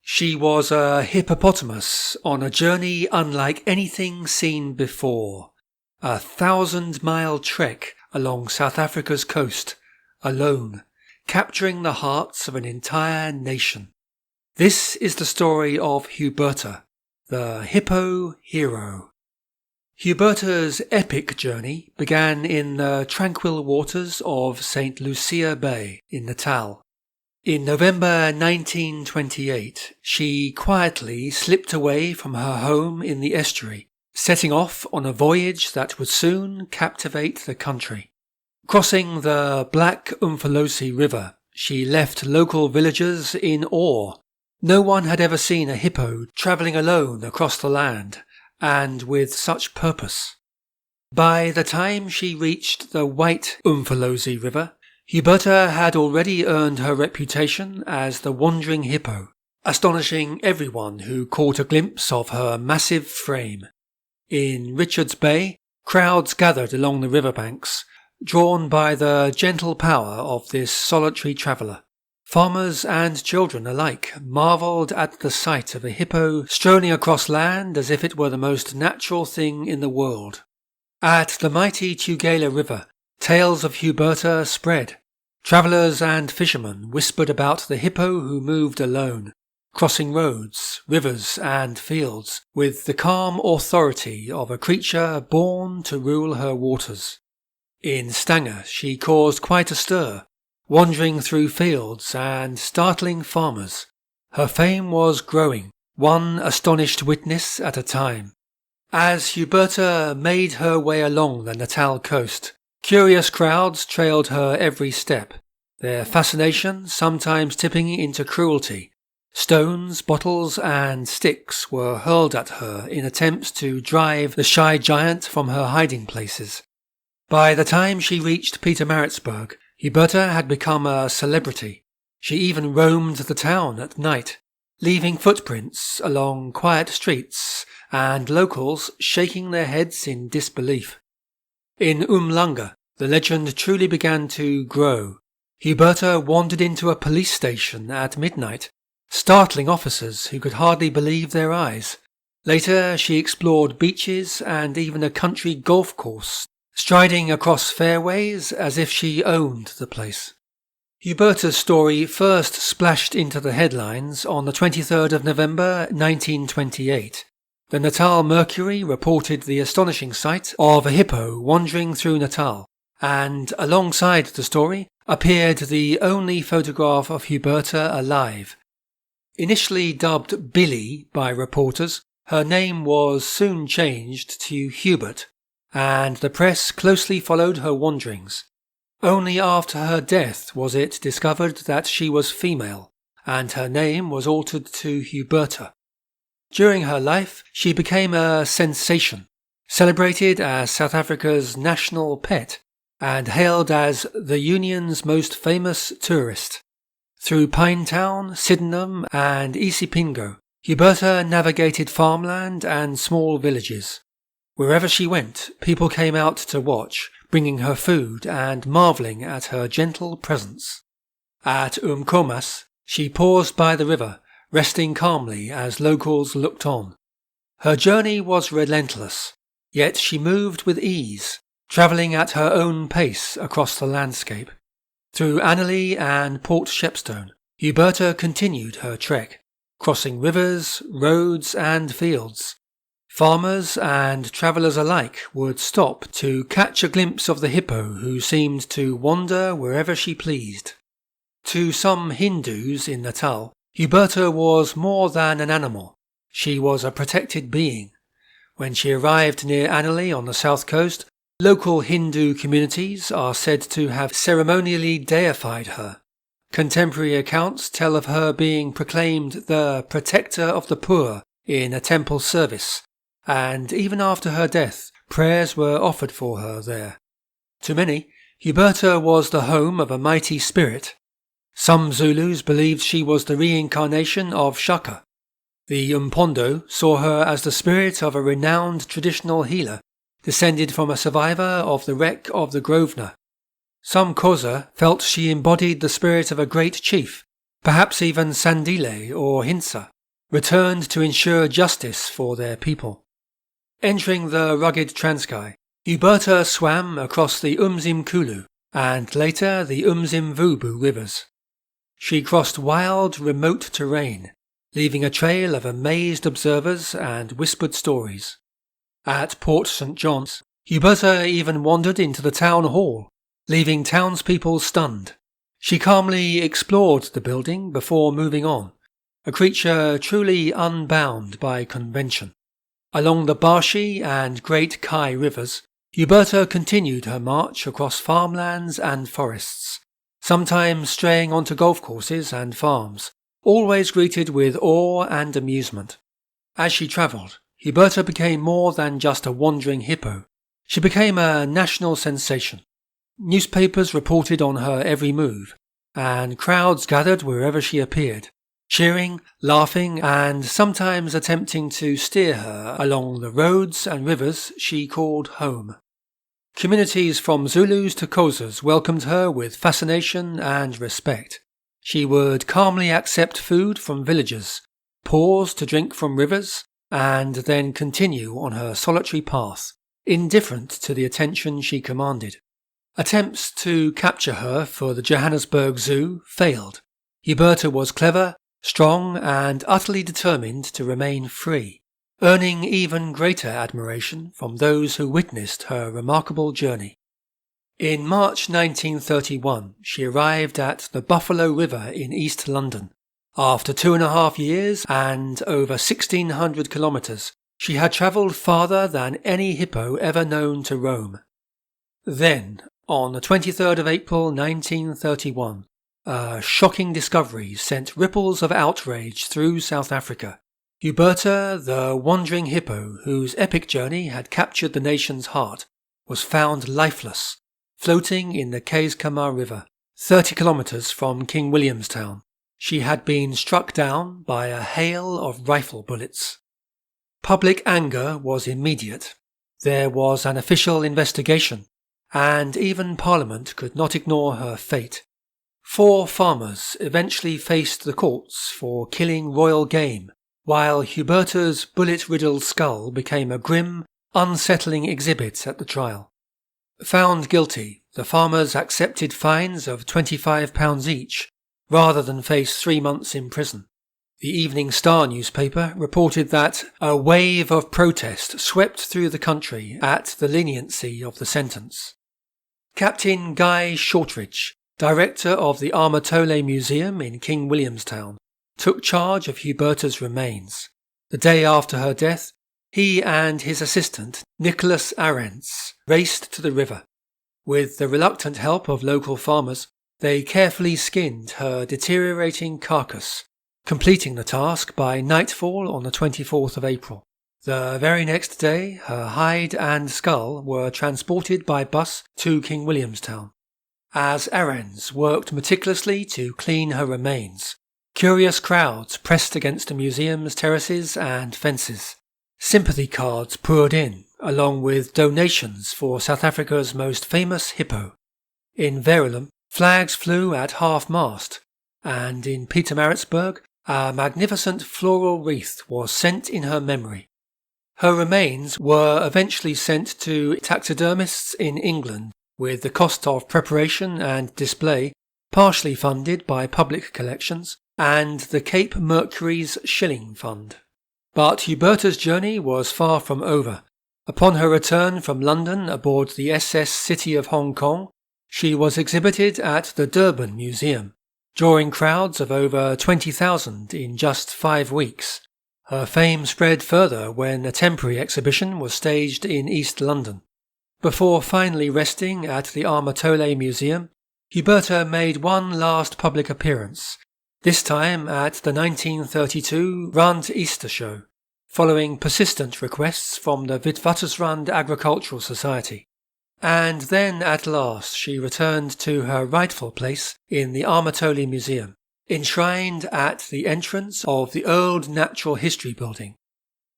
She was a hippopotamus on a journey unlike anything seen before. A 1,000-mile trek along South Africa's coast, alone, capturing the hearts of an entire nation. This is the story of Huberta, the hippo hero. Huberta's epic journey began in the tranquil waters of St. Lucia Bay in Natal. In November 1928, she quietly slipped away from her home in the estuary, setting off on a voyage that would soon captivate the country. Crossing the Black Umfolosi River, she left local villagers in awe. No one had ever seen a hippo travelling alone across the land, and with such purpose. By the time she reached the White Umfolosi River, Huberta had already earned her reputation as the wandering hippo, astonishing everyone who caught a glimpse of her massive frame. In Richards Bay, crowds gathered along the riverbanks, drawn by the gentle power of this solitary traveller. Farmers and children alike marvelled at the sight of a hippo strolling across land as if it were the most natural thing in the world. At the mighty Tugela River, tales of Huberta spread. Travellers and fishermen whispered about the hippo who moved alone, crossing roads, rivers and fields, with the calm authority of a creature born to rule her waters. In Stanger she caused quite a stir, wandering through fields and startling farmers. Her fame was growing, one astonished witness at a time. As Huberta made her way along the Natal coast, curious crowds trailed her every step, their fascination sometimes tipping into cruelty. Stones, bottles and sticks were hurled at her in attempts to drive the shy giant from her hiding places. By the time she reached Pietermaritzburg, Huberta had become a celebrity. She even roamed the town at night, leaving footprints along quiet streets and locals shaking their heads in disbelief. In Umhlanga, the legend truly began to grow. Huberta wandered into a police station at midnight, startling officers who could hardly believe their eyes. Later, she explored beaches and even a country golf course, striding across fairways as if she owned the place. Huberta's story first splashed into the headlines on the 23rd of November 1928. The Natal Mercury reported the astonishing sight of a hippo wandering through Natal, and alongside the story appeared the only photograph of Huberta alive. Initially dubbed Billy by reporters, her name was soon changed to Hubert, and the press closely followed her wanderings. Only after her death was it discovered that she was female, and her name was altered to Huberta. During her life, she became a sensation, celebrated as South Africa's national pet, and hailed as the Union's most famous tourist. Through Pinetown, Sydenham and Isipingo, Huberta navigated farmland and small villages. Wherever she went, people came out to watch, bringing her food and marvelling at her gentle presence. At Umkomas, she paused by the river, resting calmly as locals looked on. Her journey was relentless, yet she moved with ease, travelling at her own pace across the landscape. Through Annerley and Port Shepstone, Huberta continued her trek, crossing rivers, roads and fields. Farmers and travellers alike would stop to catch a glimpse of the hippo who seemed to wander wherever she pleased. To some Hindus in Natal, Huberta was more than an animal. She was a protected being. When she arrived near Annerley on the south coast, local Hindu communities are said to have ceremonially deified her. Contemporary accounts tell of her being proclaimed the protector of the poor in a temple service, and even after her death, prayers were offered for her there. To many, Huberta was the home of a mighty spirit. Some Zulus believed she was the reincarnation of Shaka. The Umpondo saw her as the spirit of a renowned traditional healer, descended from a survivor of the wreck of the Grosvenor. Some Xhosa felt she embodied the spirit of a great chief, perhaps even Sandile or Hinsa. returned to ensure justice for their people. Entering the rugged Transkei, Huberta swam across the Umzimkulu and later the Umzimvubu rivers. She crossed wild, remote terrain, leaving a trail of amazed observers and whispered stories. At Port St. John's, Huberta even wandered into the town hall, leaving townspeople stunned. She calmly explored the building before moving on, a creature truly unbound by convention. Along the Barshi and Great Kai rivers, Huberta continued her march across farmlands and forests, sometimes straying onto golf courses and farms, always greeted with awe and amusement. As she travelled, Huberta became more than just a wandering hippo. She became a national sensation. Newspapers reported on her every move, and crowds gathered wherever she appeared, cheering, laughing, and sometimes attempting to steer her along the roads and rivers she called home. Communities from Zulus to Xhosas welcomed her with fascination and respect. She would calmly accept food from villagers, pause to drink from rivers, and then continue on her solitary path, indifferent to the attention she commanded. Attempts to capture her for the Johannesburg Zoo failed. Huberta was clever, strong, and utterly determined to remain free, earning even greater admiration from those who witnessed her remarkable journey. In March 1931, she arrived at the Buffalo River in East London. After 2.5 years and over 1,600 kilometres, she had travelled farther than any hippo ever known to roam. Then, on the 23rd of April 1931, a shocking discovery sent ripples of outrage through South Africa. Huberta, the wandering hippo whose epic journey had captured the nation's heart, was found lifeless, floating in the Keiskamma River, 30 kilometres from King Williamstown. She had been struck down by a hail of rifle bullets. Public anger was immediate. There was an official investigation, and even Parliament could not ignore her fate. 4 farmers eventually faced the courts for killing royal game, while Huberta's bullet-riddled skull became a grim, unsettling exhibit at the trial. Found guilty, the farmers accepted fines of £25 each, rather than face 3 months in prison. The Evening Star newspaper reported that a wave of protest swept through the country at the leniency of the sentence. Captain Guy Shortridge, director of the Armatole Museum in King Williamstown, took charge of Huberta's remains. The day after her death, he and his assistant, Nicholas Arendts, raced to the river. With the reluctant help of local farmers, they carefully skinned her deteriorating carcass, completing the task by nightfall on the 24th of April. The very next day, her hide and skull were transported by bus to King Williamstown. As Arendts worked meticulously to clean her remains, curious crowds pressed against the museum's terraces and fences. Sympathy cards poured in, along with donations for South Africa's most famous hippo. In Verulam, flags flew at half-mast, and in Pietermaritzburg, a magnificent floral wreath was sent in her memory. Her remains were eventually sent to taxidermists in England, with the cost of preparation and display partially funded by public collections and the Cape Mercury's Shilling Fund. But Huberta's journey was far from over. Upon her return from London aboard the SS City of Hong Kong, she was exhibited at the Durban Museum, drawing crowds of over 20,000 in just 5 weeks. Her fame spread further when a temporary exhibition was staged in East London. Before finally resting at the Armatole Museum, Huberta made one last public appearance, this time at the 1932 Rand Easter Show, following persistent requests from the Witwatersrand Agricultural Society. And then at last she returned to her rightful place in the Armatole Museum, enshrined at the entrance of the Old Natural History Building.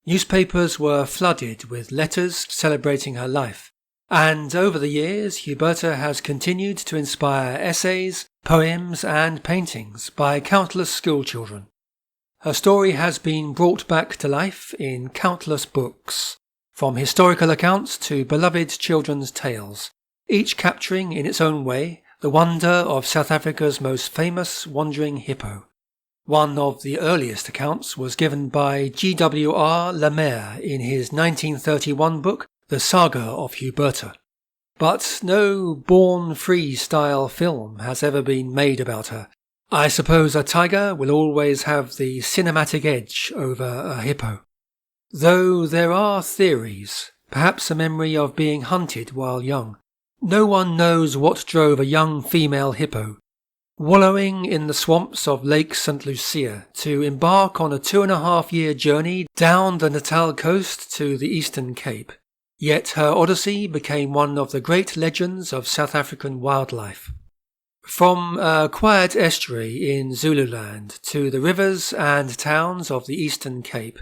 Newspapers were flooded with letters celebrating her life, and over the years Huberta has continued to inspire essays, poems and paintings by countless schoolchildren. Her story has been brought back to life in countless books, from historical accounts to beloved children's tales, each capturing in its own way the wonder of South Africa's most famous wandering hippo. One of the earliest accounts was given by G.W.R. Lemaire in his 1931 book, The Saga of Huberta. But no Born Free style film has ever been made about her. I suppose a tiger will always have the cinematic edge over a hippo. Though there are theories, perhaps a memory of being hunted while young. No one knows what drove a young female hippo, wallowing in the swamps of Lake St. Lucia, to embark on a 2.5-year journey down the Natal coast to the Eastern Cape. Yet her odyssey became one of the great legends of South African wildlife. From a quiet estuary in Zululand to the rivers and towns of the Eastern Cape,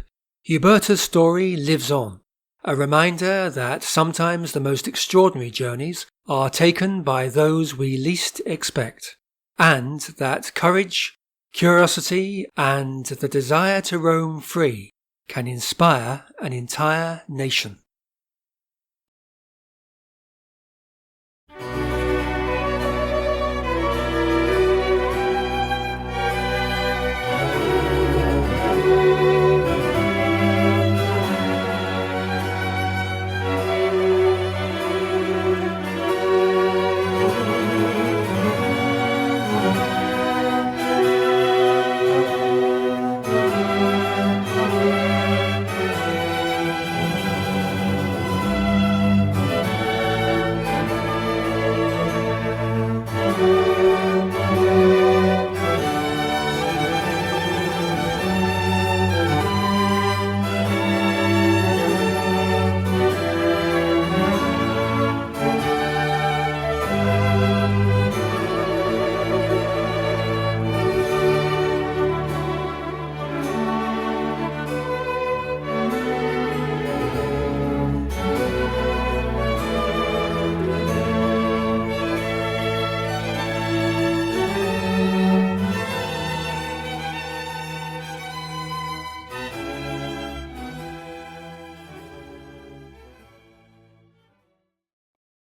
Huberta's story lives on, a reminder that sometimes the most extraordinary journeys are taken by those we least expect, and that courage, curiosity, and the desire to roam free can inspire an entire nation.